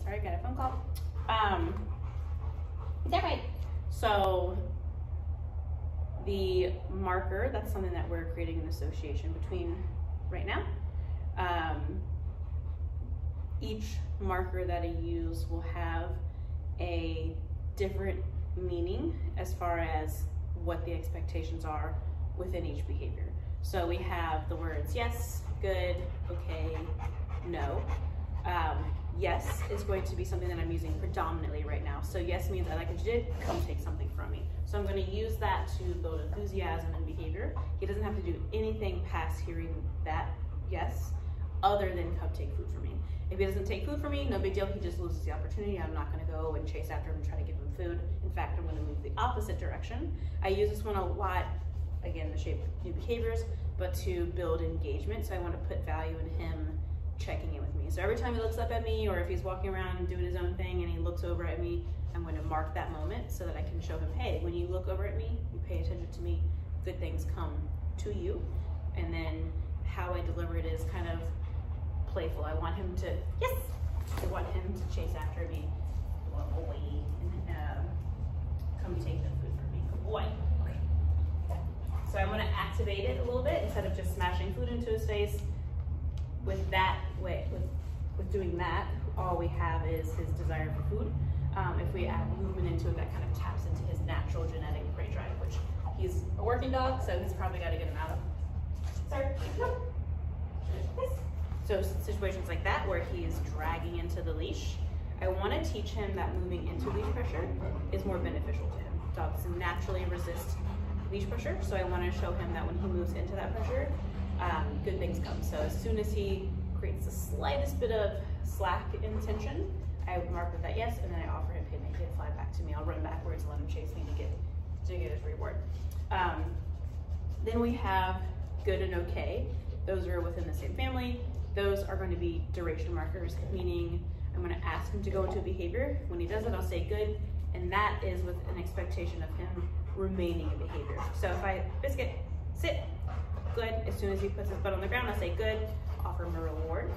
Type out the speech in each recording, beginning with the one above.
Sorry, got a phone call. Is that right? So the marker, that's something that we're creating an association between right now. Each marker that I use will have a different meaning as far as what the expectations are within each behavior. So we have the words yes, good, okay, no. Yes is going to be something that I'm using predominantly right now. So yes means I like what you did, come take something from me. So I'm going to use that to build enthusiasm and behavior. He doesn't have to do anything past hearing that yes, other than come take food from me. If he doesn't take food from me, no big deal, he just loses the opportunity. I'm not going to go and chase after him and try to give him food. In fact, I'm going to move the opposite direction. I use this one a lot, again, the shape of new behaviors, but to build engagement. So I want to put value in him checking in with me. So every time he looks up at me, or if he's walking around and doing his own thing and he looks over at me, I'm going to mark that moment so that I can show him, hey, when you look over at me, you pay attention to me, good things come to you. And then how I deliver it is kind of playful. I want him to, yes! I want him to chase after me, walk away, and come take the food from me. Good boy. Okay. So I want to activate it a little bit instead of just smashing food into his face. With that way, with doing that, all we have is his desire for food. If we add movement into it, that kind of taps into his natural genetic prey drive, which he's a working dog, so he's probably got to get him out of. Sorry, no. So situations like that where he is dragging into the leash, I want to teach him that moving into leash pressure is more beneficial to him. Dogs naturally resist leash pressure, so I want to show him that when he moves into that pressure, good things come. So as soon as he creates the slightest bit of slack in tension, I mark with that yes, and then I offer him, hey, make it fly back to me. I'll run backwards and let him chase me to get his reward. Then we have good and okay. Those are within the same family. Those are going to be duration markers, meaning I'm going to ask him to go into a behavior. When he does it, I'll say good, and that is with an expectation of him remaining in behavior. So if I, Biscuit, sit, good. As soon as he puts his butt on the ground, I say good, offer him a reward.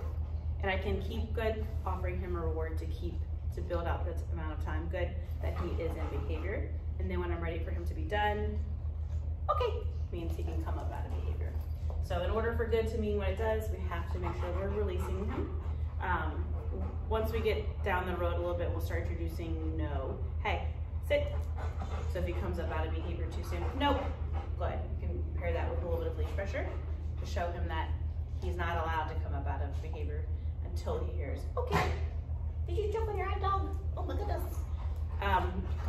And I can keep good, offering him a reward to build out the amount of time good that he is in behavior. And then when I'm ready for him to be done, okay, means he can come up out of behavior. So in order for good to mean what it does, we have to make sure we're releasing him. Once we get down the road a little bit, we'll start introducing no. Hey, sit. So if he comes up out of behavior too soon, no. Good. You can pair that with a little bit of leash pressure to show him that he's not allowed to come up out of behavior until he hears, okay, did you jump on your eye, dog? Oh my goodness.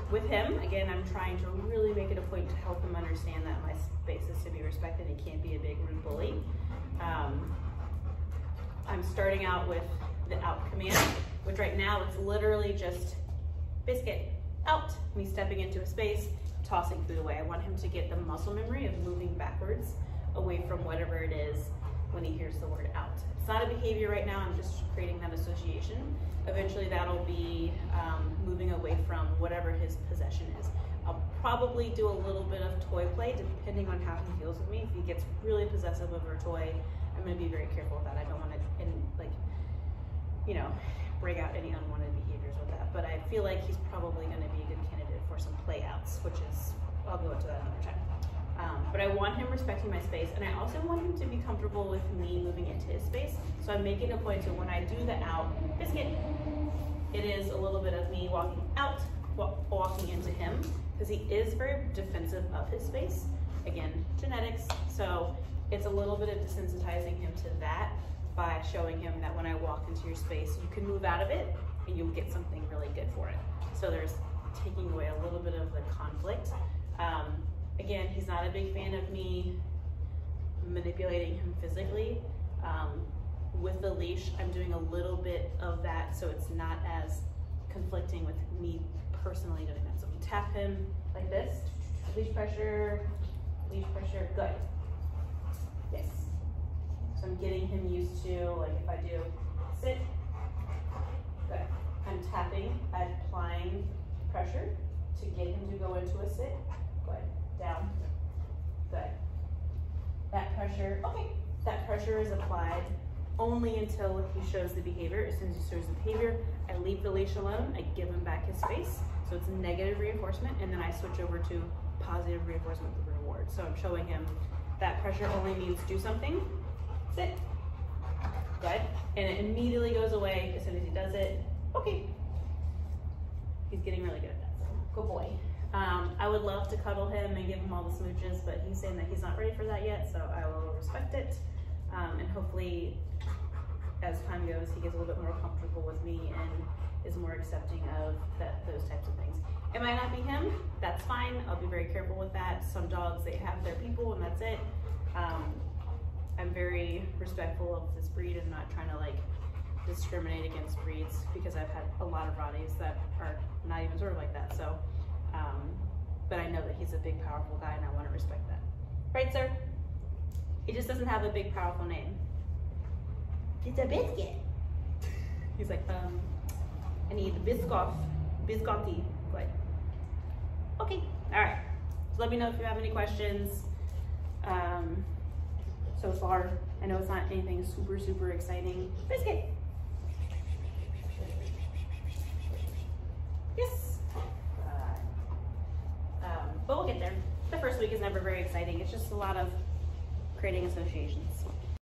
With him, again, I'm trying to really make it a point to help him understand that my space is to be respected. He can't be a big rude bully. I'm starting out with the out command, which right now it's literally just Biscuit, out. Me stepping into a space, tossing food away. I want him to get the muscle memory of moving backwards away from whatever it is when he hears the word out. It's not a behavior right now, I'm just creating that association. Eventually that'll be moving away from whatever his possession is. I'll probably do a little bit of toy play depending on how he feels with me. If he gets really possessive over a toy, I'm going to be very careful with that. I don't want to, break out any unwanted behaviors with that. But I feel like he's probably going to be a good candidate for some play outs, which is, I'll go into that another time. But I want him respecting my space, and I also want him to be comfortable with me moving into his space. So I'm making a point to when I do the out, Biscuit, it is a little bit of me walking out, walking into him, because he is very defensive of his space. Again, genetics. So it's a little bit of desensitizing him to that by showing him that when I walk into your space, you can move out of it and you'll get something really good for it. So there's taking away a little bit of the conflict. Again, he's not a big fan of me manipulating him physically. With the leash, I'm doing a little bit of that so it's not as conflicting with me personally doing that. So we tap him like this, leash pressure, good. Yes. So I'm getting him used to, like if I do sit, good. I'm tapping, applying pressure to get him to go into a sit, good. Down, good. That pressure, okay, that pressure is applied only until he shows the behavior. As soon as he shows the behavior, I leave the leash alone, I give him back his space. So it's negative reinforcement, and then I switch over to positive reinforcement with reward. So I'm showing him that pressure only means do something, sit, good, and it immediately goes away as soon as he does it. Okay, he's getting really good at that, so good boy. I would love to cuddle him and give him all the smooches, but he's saying that he's not ready for that yet, so I will respect it. And hopefully, as time goes, he gets a little bit more comfortable with me and is more accepting of those types of things. It might not be him, that's fine. I'll be very careful with that. Some dogs, they have their people and that's it. I'm very respectful of this breed and not trying to like discriminate against breeds, because I've had a lot of Rotties that are not even sort of like that. So, but I know that he's a big, powerful guy and I want to respect that. Right, sir? He just doesn't have a big, powerful name. It's a biscuit. He's like, I need biscotti. Like, okay, all right. So let me know if you have any questions. So far, I know it's not anything super, super exciting. Biscuit. Yes. But we'll get there. The first week is never very exciting. It's just a lot of creating associations.